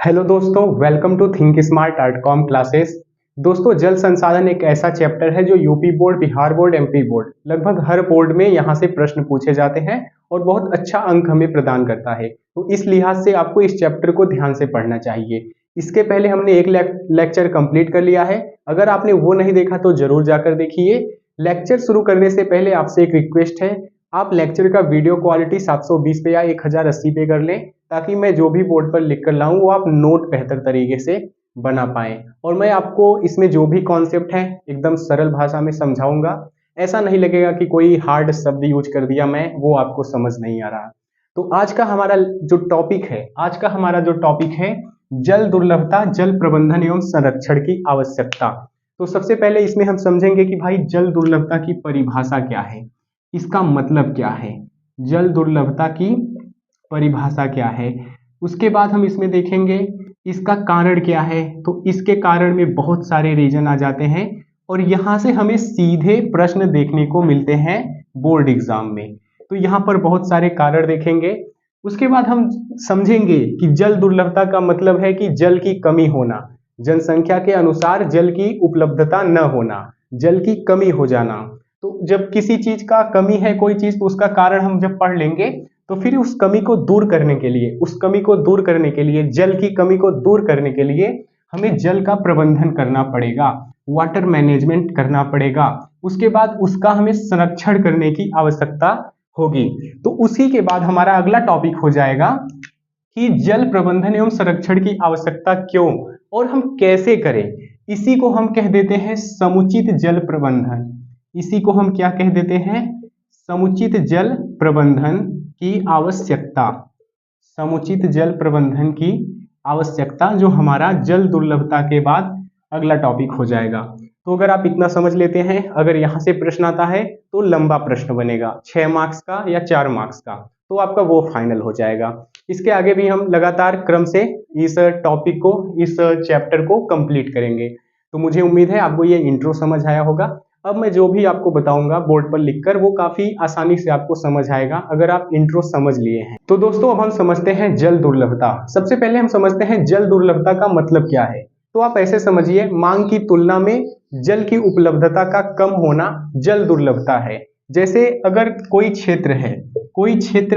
Hello दोस्तों, welcome to think smart dot com classes. दोस्तों, जल संसाधन एक ऐसा चैप्टर है जो UP board, Bihar board, MP board लगभग हर बोर्ड में यहाँ से प्रश्न पूछे जाते हैं और बहुत अच्छा अंक हमें प्रदान करता है। तो इस लिहाज से आपको इस चैप्टर को ध्यान से पढ़ना चाहिए। इसके पहले हमने एक लेक्चर कंप्लीट कर लिया है। अगर आपने वो नहीं देखा तो जरूर जाकर देखिए। लेक्चर शुरू करने से पहले आपसे एक रिक्वेस्ट है, आप लेक्चर का वीडियो क्वालिटी 720 पे या 1080 पे कर लें, ताकि मैं जो भी बोर्ड पर लिख कर लाऊं वो आप नोट बेहतर तरीके से बना पाएं। और मैं आपको इसमें जो भी कॉन्सेप्ट है एकदम सरल भाषा में समझाऊंगा। ऐसा नहीं लगेगा कि कोई हार्ड शब्द यूज कर दिया मैं, वो आपको समझ नहीं आ रहा। तो आज का हमारा जो टॉपिक है जल दुर्लभता, जल प्रबंधन एवं संरक्षण की आवश्यकता। तो सबसे पहले इसमें हम समझेंगे कि भाई जल दुर्लभता की परिभाषा क्या है, इसका मतलब क्या है, जल दुर्लभता की परिभाषा क्या है। उसके बाद हम इसमें देखेंगे इसका कारण क्या है। तो इसके कारण में बहुत सारे रीजन आ जाते हैं और यहाँ से हमें सीधे प्रश्न देखने को मिलते हैं बोर्ड एग्जाम में। तो यहाँ पर बहुत सारे कारण देखेंगे। उसके बाद हम समझेंगे कि जल दुर्लभता का मतलब है कि जल की कमी होना, जनसंख्या के अनुसार जल की उपलब्धता न होना, जल की कमी हो जाना। तो जब किसी चीज का कमी है कोई चीज, तो उसका कारण हम जब पढ़ लेंगे तो फिर उस कमी को दूर करने के लिए, जल की कमी को दूर करने के लिए हमें जल का प्रबंधन करना पड़ेगा, वाटर मैनेजमेंट करना पड़ेगा। उसके बाद उसका हमें संरक्षण करने की आवश्यकता होगी। तो उसी के बाद हमारा अगला टॉपिक हो जाएगा कि जल प्रबंधन एवं संरक्षण की आवश्यकता क्यों और हम कैसे करें। इसी को हम कह देते हैं समुचित जल प्रबंधन। इसी को हम क्या कह देते हैं, समुचित जल प्रबंधन की आवश्यकता। समुचित जल प्रबंधन की आवश्यकता जो हमारा जल दुर्लभता के बाद अगला टॉपिक हो जाएगा। तो अगर आप इतना समझ लेते हैं, अगर यहाँ से प्रश्न आता है तो लंबा प्रश्न बनेगा 6 मार्क्स का या 4 मार्क्स का, तो आपका वो फाइनल हो जाएगा। इसके आगे भी हम लगातार क्रम से इस टॉपिक को, इस चैप्टर को कंप्लीट करेंगे। तो मुझे उम्मीद है आपको ये इंट्रो समझ आया होगा। अब मैं जो भी आपको बताऊंगा बोर्ड पर लिखकर वो काफी आसानी से आपको समझ आएगा अगर आप इंट्रो समझ लिए हैं। तो दोस्तों, अब हम समझते हैं जल दुर्लभता। सबसे पहले हम समझते हैं जल दुर्लभता का मतलब क्या है। तो आप ऐसे समझिए, मांग की तुलना में जल की उपलब्धता का कम होना जल दुर्लभता है। जैसे अगर कोई क्षेत्र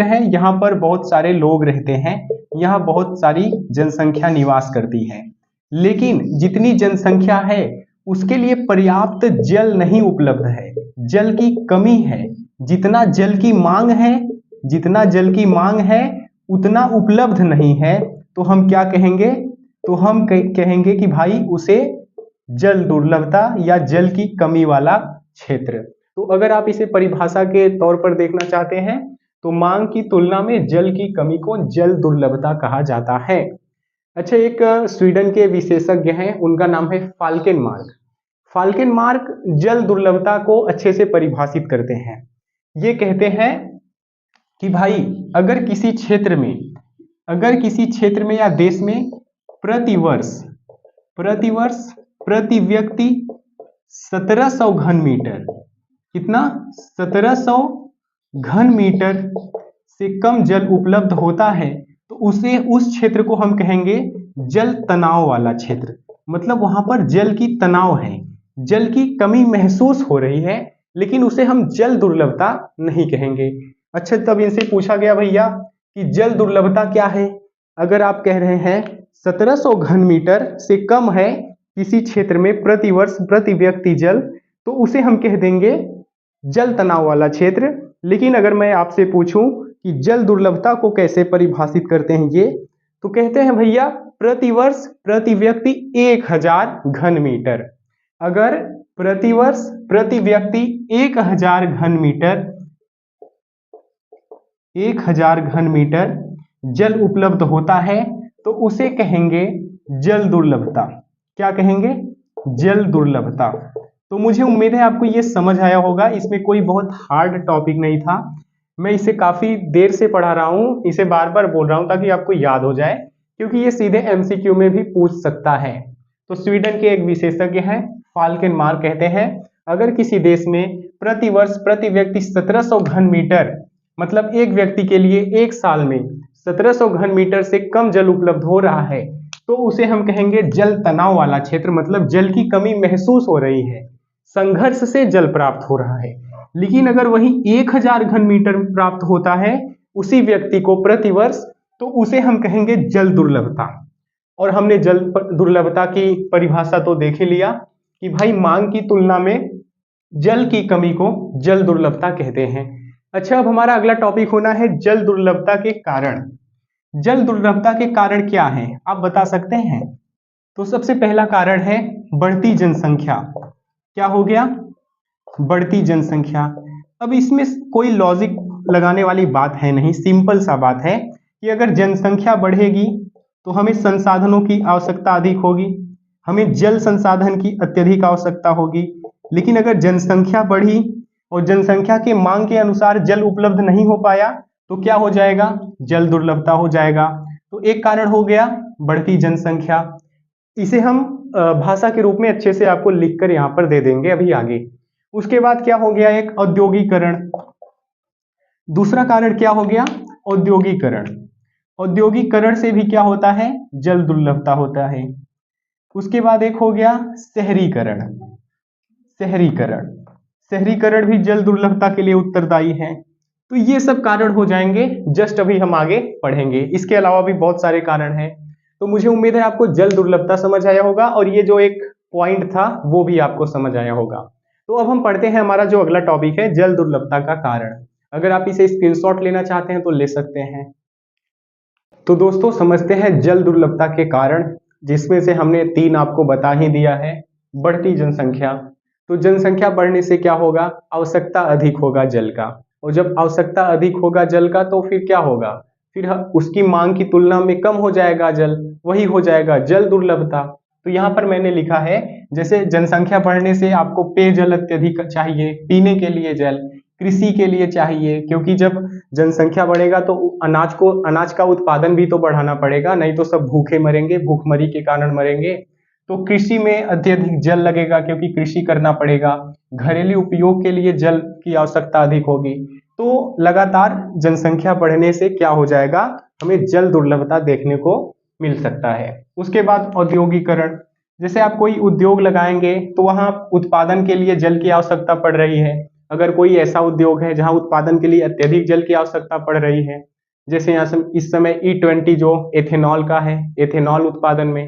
है, यहाँ पर बहुत सारे लोग रहते हैं, यहाँ बहुत सारी जनसंख्या निवास करती है, लेकिन जितनी जनसंख्या है उसके लिए पर्याप्त जल नहीं उपलब्ध है, जल की कमी है। जितना जल की मांग है, जितना जल की मांग है उतना उपलब्ध नहीं है, तो हम क्या कहेंगे, तो हम कहेंगे कि भाई उसे जल दुर्लभता या जल की कमी वाला क्षेत्र। तो अगर आप इसे परिभाषा के तौर पर देखना चाहते हैं तो मांग की तुलना में जल की कमी को जल दुर्लभता कहा जाता है। अच्छा, एक स्वीडन के विशेषज्ञ हैं, उनका नाम है फाल्केनमार्क। फाल्केनमार्क जल दुर्लभता को अच्छे से परिभाषित करते हैं। ये कहते हैं कि भाई अगर किसी क्षेत्र में या देश में प्रतिवर्ष प्रति व्यक्ति 1700 घन मीटर, कितना, 1700 घन मीटर से कम जल उपलब्ध होता है, तो उस क्षेत्र को हम कहेंगे जल तनाव वाला क्षेत्र। मतलब वहां पर जल की तनाव है, जल की कमी महसूस हो रही है, लेकिन उसे हम जल दुर्लभता नहीं कहेंगे। अच्छा, तब इनसे पूछा गया भैया कि जल दुर्लभता क्या है। अगर आप कह रहे हैं 1700 घन मीटर से कम है किसी क्षेत्र में प्रतिवर्ष प्रति व्यक्ति जल, तो उसे हम कह देंगे जल तनाव वाला क्षेत्र। लेकिन अगर मैं आपसे पूछूं कि जल दुर्लभता को कैसे परिभाषित करते हैं ये, तो कहते हैं भैया प्रतिवर्ष प्रति व्यक्ति 1000 घन मीटर। अगर प्रतिवर्ष प्रति व्यक्ति 1000 घन मीटर 1000 घन मीटर जल उपलब्ध होता है, तो उसे कहेंगे जल दुर्लभता। क्या कहेंगे, जल दुर्लभता। तो मुझे उम्मीद है आपको ये समझ आया होगा। इसमें कोई बहुत हार्ड टॉपिक नहीं था, मैं इसे काफी देर से पढ़ा रहा हूँ, इसे बार बार बोल रहा हूँ ताकि आपको याद हो जाए, क्योंकि ये सीधे एमसीक्यू में भी पूछ सकता है। तो स्वीडन के एक विशेषज्ञ हैं फाल्केनमार्क, कहते हैं अगर किसी देश में प्रतिवर्ष प्रति व्यक्ति 1700 घन मीटर, मतलब एक व्यक्ति के लिए एक साल में 1700 घन मीटर से कम जल उपलब्ध हो रहा है, तो उसे हम कहेंगे जल तनाव वाला क्षेत्र, मतलब जल की कमी महसूस हो रही है, संघर्ष से जल प्राप्त हो रहा है। लेकिन अगर वही 1000 घन मीटर प्राप्त होता है उसी व्यक्ति को प्रतिवर्ष, तो उसे हम कहेंगे जल दुर्लभता। और हमने जल दुर्लभता की परिभाषा तो देख ही लिया कि भाई मांग की तुलना में जल की कमी को जल दुर्लभता कहते हैं। अच्छा, अब हमारा अगला टॉपिक होना है जल दुर्लभता के कारण। जल दुर्लभता के कारण क्या है, आप बता सकते हैं? तो सबसे पहला कारण है बढ़ती जनसंख्या। क्या हो गया? बढ़ती जनसंख्या। अब इसमें कोई लॉजिक लगाने वाली बात है नहीं, सिंपल सा बात है कि अगर जनसंख्या बढ़ेगी तो हमें संसाधनों की आवश्यकता अधिक होगी, हमें जल संसाधन की अत्यधिक आवश्यकता होगी। लेकिन अगर जनसंख्या बढ़ी और जनसंख्या के मांग के अनुसार जल उपलब्ध नहीं हो पाया तो क्या हो जाएगा? जल दुर्लभता हो जाएगा। तो एक कारण हो गया बढ़ती जनसंख्या, इसे हम भाषा के रूप में अच्छे से आपको लिखकर यहाँ पर दे देंगे अभी आगे। उसके बाद क्या हो गया? एक औद्योगिकरण। दूसरा कारण क्या हो गया? औद्योगिकरण। औद्योगिकरण से भी क्या होता है? जल दुर्लभता होता है। उसके बाद एक हो गया शहरीकरण। शहरीकरण, शहरीकरण भी जल दुर्लभता के लिए उत्तरदायी है। तो ये सब कारण हो जाएंगे, जस्ट अभी हम आगे पढ़ेंगे। इसके अलावा भी बहुत सारे कारण हैं। तो मुझे उम्मीद है आपको जल दुर्लभता समझ आया होगा और ये जो एक पॉइंट था वो भी आपको समझ आया होगा। तो अब हम पढ़ते हैं हमारा जो अगला टॉपिक है जल दुर्लभता का कारण। अगर आप इसे स्क्रीनशॉट लेना चाहते हैं तो ले सकते हैं। तो दोस्तों समझते हैं जल दुर्लभता के कारण, जिसमें से हमने 3 आपको बता ही दिया है। बढ़ती जनसंख्या, तो जनसंख्या बढ़ने से क्या होगा? आवश्यकता अधिक होगा जल का, और जब आवश्यकता अधिक होगा जल का तो फिर क्या होगा? फिर उसकी मांग की तुलना में कम हो जाएगा जल, वही हो जाएगा जल दुर्लभता। तो यहाँ पर मैंने लिखा है जैसे जनसंख्या बढ़ने से आपको पेयजल अत्यधिक चाहिए, पीने के लिए जल, कृषि के लिए चाहिए, क्योंकि जब जनसंख्या बढ़ेगा तो अनाज का उत्पादन भी तो बढ़ाना पड़ेगा, नहीं तो सब भूखे मरेंगे, भूखमरी के कारण मरेंगे। तो कृषि में अत्यधिक जल लगेगा क्योंकि कृषि करना पड़ेगा। घरेलू उपयोग के लिए जल की आवश्यकता अधिक होगी। तो लगातार जनसंख्या बढ़ने से क्या हो जाएगा? हमें जल दुर्लभता देखने को मिल सकता है। उसके बाद औद्योगिकरण, जैसे आप कोई उद्योग लगाएंगे तो वहां उत्पादन के लिए जल की आवश्यकता पड़ रही है। अगर कोई ऐसा उद्योग है जहां उत्पादन के लिए अत्यधिक जल की आवश्यकता पड़ रही है, जैसे यहाँ इस समय E20 जो एथेनॉल का है, एथेनॉल उत्पादन में,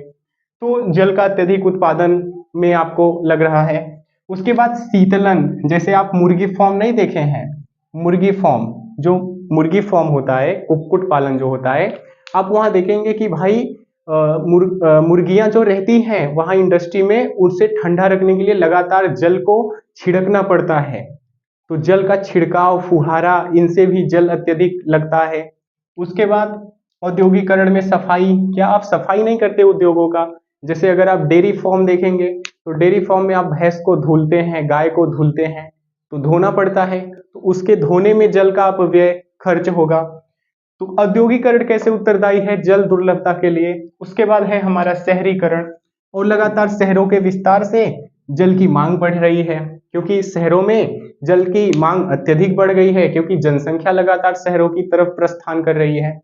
तो जल का अत्यधिक उत्पादन में आपको लग रहा है। उसके बाद शीतलन, जैसे आप मुर्गी फार्म नहीं देखे हैं, मुर्गी फार्म, जो मुर्गी फार्म होता है, कुक्कुट पालन जो होता है, आप वहां देखेंगे कि भाई मुर्गियां जो रहती हैं वहां इंडस्ट्री में, उनसे ठंडा रखने के लिए लगातार जल को छिड़कना पड़ता है। तो जल का छिड़काव, फुहारा, इनसे भी जल अत्यधिक लगता है। उसके बाद औद्योगिकरण में सफाई, क्या आप सफाई नहीं करते उद्योगों का? जैसे अगर आप डेयरी फार्म देखेंगे तो डेयरी फार्म में आप भैंस को धुलते हैं, गाय को धुलते हैं, तो धोना पड़ता है, तो उसके धोने में जल का अपव्यय खर्च होगा। तो औद्योगिकरण कैसे उत्तरदायी है जल दुर्लभता के लिए? उसके बाद है हमारा शहरीकरण, और लगातार शहरों के विस्तार से जल की मांग बढ़ रही है, क्योंकि शहरों में जल की मांग अत्यधिक बढ़ गई है, क्योंकि जनसंख्या लगातार शहरों की तरफ प्रस्थान कर रही है।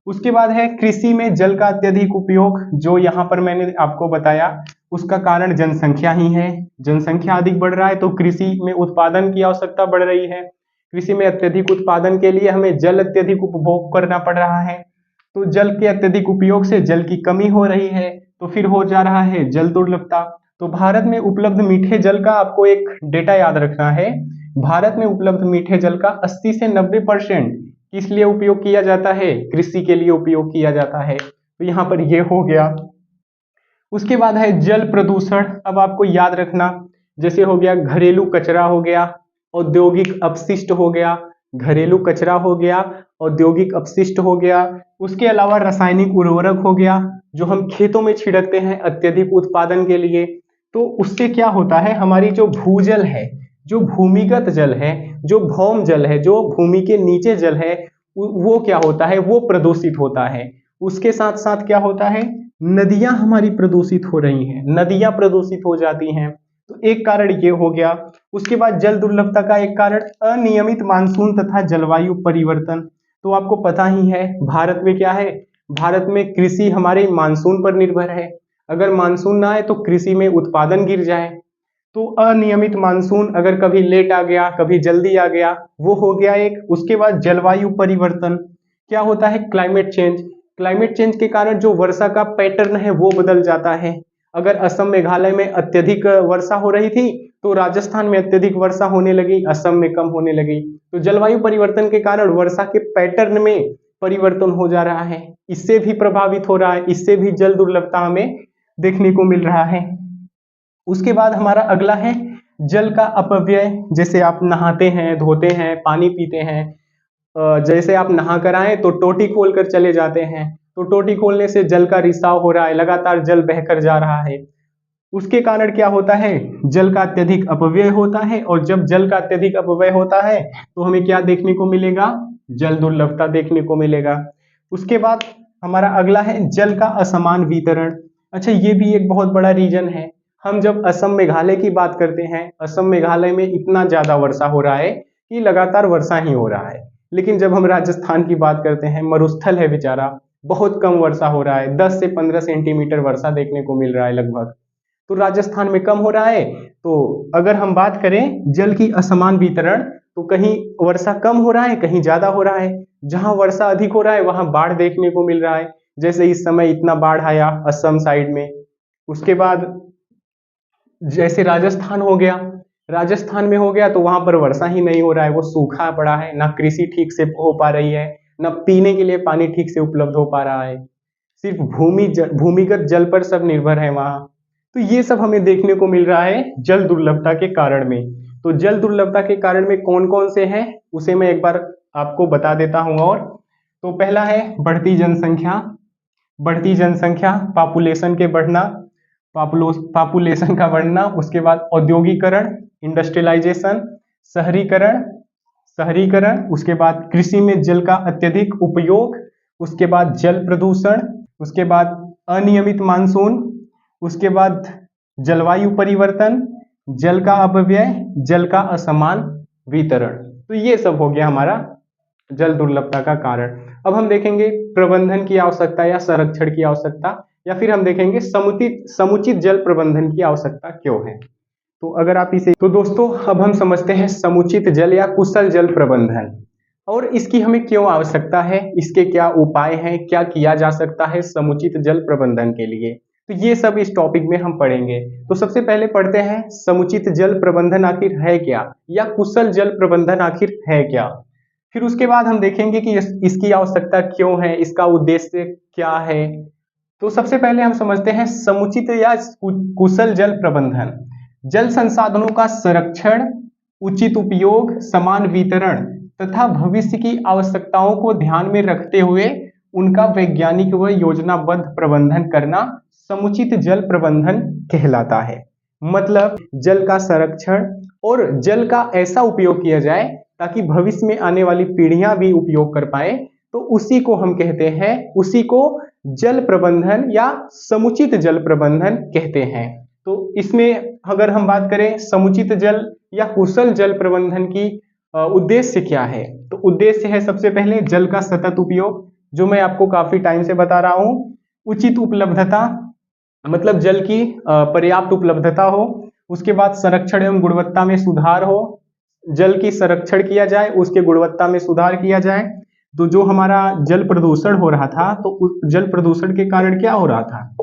उसके बाद है कृषि में जल का अत्यधिक उपयोग, जो यहाँ पर मैंने आपको बताया, उसका कारण जनसंख्या ही है। जनसंख्या अधिक बढ़ रहा है तो कृषि में उत्पादन की आवश्यकता बढ़ रही है। कृषि में अत्यधिक उत्पादन के लिए हमें जल अत्यधिक उपभोग करना पड़ रहा है। तो जल के अत्यधिक उपयोग से जल की कमी हो रही है, तो फिर हो जा रहा है जल दुर्लभता। तो भारत में उपलब्ध मीठे जल का आपको एक डेटा याद रखना है। भारत में उपलब्ध मीठे जल का 80 से 90% किस लिए उपयोग किया जाता है? कृषि के लिए उपयोग किया जाता है। तो यहाँ पर ये हो गया। उसके बाद है जल प्रदूषण। अब आपको याद रखना, जैसे हो गया घरेलू कचरा हो गया, औद्योगिक अपशिष्ट हो गया, घरेलू कचरा हो गया, औद्योगिक अपशिष्ट हो गया। उसके अलावा रासायनिक उर्वरक हो गया, जो हम खेतों में छिड़कते हैं अत्यधिक उत्पादन के लिए। तो उससे क्या होता है, हमारी जो भूजल है, जो भूमिगत जल है, जो भौम जल है, जो भूमि के नीचे जल है, वो क्या होता है? वो प्रदूषित होता है। उसके साथ साथ क्या होता है? नदियां हमारी प्रदूषित हो रही हैं, नदियां प्रदूषित हो जाती हैं। तो एक कारण ये हो गया। उसके बाद जल दुर्लभता का एक कारण अनियमित मानसून तथा जलवायु परिवर्तन। तो आपको पता ही है भारत में क्या है, भारत में कृषि हमारे मानसून पर निर्भर है। अगर मानसून ना आए तो कृषि में उत्पादन गिर जाए। तो अनियमित मानसून अगर कभी लेट आ गया, कभी जल्दी आ गया, वो हो गया एक। उसके बाद जलवायु परिवर्तन, क्या होता है? Climate change. क्लाइमेट चेंज के कारण जो वर्षा का पैटर्न है वो बदल जाता है। अगर असम मेघालय में अत्यधिक वर्षा हो रही थी तो राजस्थान में अत्यधिक वर्षा होने लगी, असम में कम होने लगी। तो जलवायु परिवर्तन के कारण वर्षा के पैटर्न में परिवर्तन हो जा रहा है, इससे भी प्रभावित हो रहा है, इससे भी जल दुर्लभता हमें देखने को मिल रहा है। उसके बाद हमारा अगला है जल का अपव्यय। जैसे आप नहाते हैं, धोते हैं, पानी पीते हैं, जैसे आप नहा कर आए तो टोटी खोल कर चले जाते हैं, तो टोटी खोलने से जल का रिसाव हो रहा है, लगातार जल बहकर जा रहा है। उसके कारण क्या होता है? जल का अत्यधिक अपव्यय होता है, और जब जल का अत्यधिक अपव्यय होता है तो हमें क्या देखने को मिलेगा? जल दुर्लभता देखने को मिलेगा। उसके बाद हमारा अगला है जल का असमान वितरण। अच्छा, ये भी एक बहुत बड़ा रीजन है। हम जब असम मेघालय की बात करते हैं, असम मेघालय में इतना ज्यादा वर्षा हो रहा है कि लगातार वर्षा ही हो रहा है। लेकिन जब हम राजस्थान की बात करते हैं, मरुस्थल है बेचारा, बहुत कम वर्षा हो रहा है, 10 से 15 सेंटीमीटर वर्षा देखने को मिल रहा है लगभग। तो राजस्थान में कम हो रहा है। तो अगर हम बात करें जल की असमान वितरण, तो कहीं वर्षा कम हो रहा है, कहीं ज्यादा हो रहा है। जहां वर्षा अधिक हो रहा है वहां बाढ़ देखने को मिल रहा है। जैसे इस समय इतना बाढ़ आया असम साइड में। उसके बाद जैसे राजस्थान हो गया, राजस्थान में हो गया तो वहां पर वर्षा ही नहीं हो रहा है, वो सूखा पड़ा है, ना कृषि ठीक से हो पा रही है, ना पीने के लिए पानी ठीक से उपलब्ध हो पा रहा है। सिर्फ भूमिगत जल पर सब निर्भर है वहां। तो ये सब हमें देखने को मिल रहा है जल दुर्लभता के कारण में। तो जल दुर्लभता के कारण में कौन कौन से हैं उसे मैं एक बार आपको बता देता हूँ। और तो पहला है बढ़ती जनसंख्या। बढ़ती जनसंख्या, पॉपुलेशन के बढ़ना, पॉपुलेशन का बढ़ना। उसके बाद औद्योगिकरण, इंडस्ट्रियलाइजेशन, शहरीकरण, शहरीकरण। उसके बाद कृषि में जल का अत्यधिक उपयोग। उसके बाद जल प्रदूषण। उसके बाद अनियमित मानसून। उसके बाद जलवायु परिवर्तन, जल का अपव्यय, जल का असमान वितरण। तो ये सब हो गया हमारा जल दुर्लभता का कारण। अब हम देखेंगे प्रबंधन की आवश्यकता या संरक्षण की आवश्यकता, या फिर हम देखेंगे समुचित समुचित जल प्रबंधन की आवश्यकता क्यों है। तो अगर आप इसे, तो दोस्तों अब हम समझते हैं समुचित जल या कुशल जल प्रबंधन, और इसकी हमें क्यों आवश्यकता है, इसके क्या उपाय हैं, क्या किया जा सकता है समुचित जल प्रबंधन के लिए। तो ये सब इस टॉपिक में हम पढ़ेंगे। तो सबसे पहले पढ़ते हैं समुचित जल प्रबंधन आखिर है क्या, या कुशल जल प्रबंधन आखिर है क्या। फिर उसके बाद हम देखेंगे कि इसकी आवश्यकता क्यों है, इसका उद्देश्य क्या है। तो सबसे पहले हम समझते हैं समुचित या कुशल जल प्रबंधन। जल संसाधनों का संरक्षण, उचित उपयोग, समान वितरण तथा भविष्य की आवश्यकताओं को ध्यान में रखते हुए उनका वैज्ञानिक व योजनाबद्ध प्रबंधन करना समुचित जल प्रबंधन कहलाता है। मतलब जल का संरक्षण और जल का ऐसा उपयोग किया जाए ताकि भविष्य में आने वाली पीढ़ियां भी उपयोग कर पाए, तो उसी को हम कहते हैं, उसी को जल प्रबंधन या समुचित जल प्रबंधन कहते हैं। तो इसमें अगर हम बात करें समुचित जल या कुशल जल प्रबंधन की उद्देश्य क्या है, तो उद्देश्य है सबसे पहले जल का सतत उपयोग, जो मैं आपको काफी टाइम से बता रहा हूँ। उचित उपलब्धता, मतलब जल की पर्याप्त उपलब्धता हो। उसके बाद संरक्षण एवं गुणवत्ता में सुधार हो, जल की संरक्षण किया जाए, उसके गुणवत्ता में सुधार किया जाए। तो जो हमारा जल प्रदूषण हो रहा था, तो उस जल प्रदूषण के कारण क्या हो रहा था,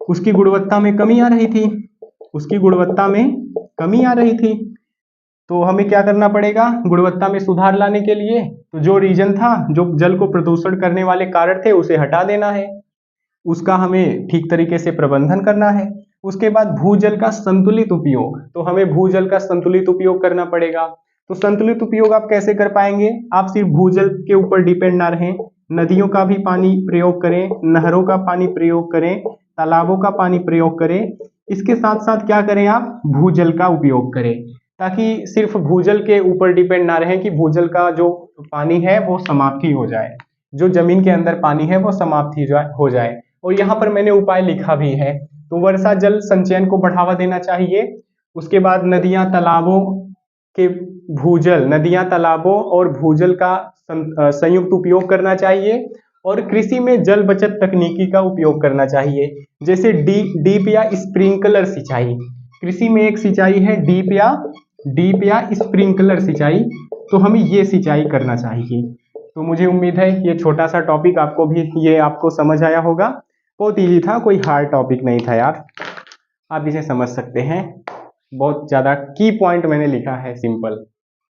उसकी गुणवत्ता में कमी आ रही थी, उसकी गुणवत्ता में कमी आ रही थी। तो हमें क्या करना पड़ेगा गुणवत्ता में सुधार लाने के लिए, तो जो रीजन था, जो जल को प्रदूषण करने वाले कारण थे, उसे हटा देना है, उसका हमें ठीक तरीके से प्रबंधन करना है। उसके बाद भूजल का संतुलित उपयोग, तो हमें भूजल का संतुलित उपयोग करना पड़ेगा। तो संतुलित उपयोग आप कैसे कर पाएंगे, आप सिर्फ भूजल के ऊपर डिपेंड ना रहें, नदियों का भी पानी प्रयोग करें, नहरों का पानी प्रयोग करें, तालाबों का पानी प्रयोग करें। इसके साथ साथ क्या करें, आप भूजल का उपयोग करें, ताकि सिर्फ भूजल के ऊपर डिपेंड ना रहें कि भूजल का जो पानी है वो समाप्ति हो जाए, जो जमीन के अंदर पानी है वो समाप्ति हो जाए। और यहाँ पर मैंने उपाय लिखा भी है। तो वर्षा जल संचयन को बढ़ावा देना चाहिए। उसके बाद नदियां तालाबों के भूजल, नदियां तालाबों और भूजल का संयुक्त उपयोग करना चाहिए। और कृषि में जल बचत तकनीकी का उपयोग करना चाहिए, जैसे डीप या स्प्रिंकलर सिंचाई। कृषि में एक सिंचाई है डीप या स्प्रिंकलर सिंचाई, तो हमें ये सिंचाई करना चाहिए। तो मुझे उम्मीद है ये छोटा सा टॉपिक आपको समझ आया होगा। बहुत इजी था, कोई हार्ड टॉपिक नहीं था यार, आप इसे समझ सकते हैं। बहुत ज़्यादा की पॉइंट मैंने लिखा है, सिंपल।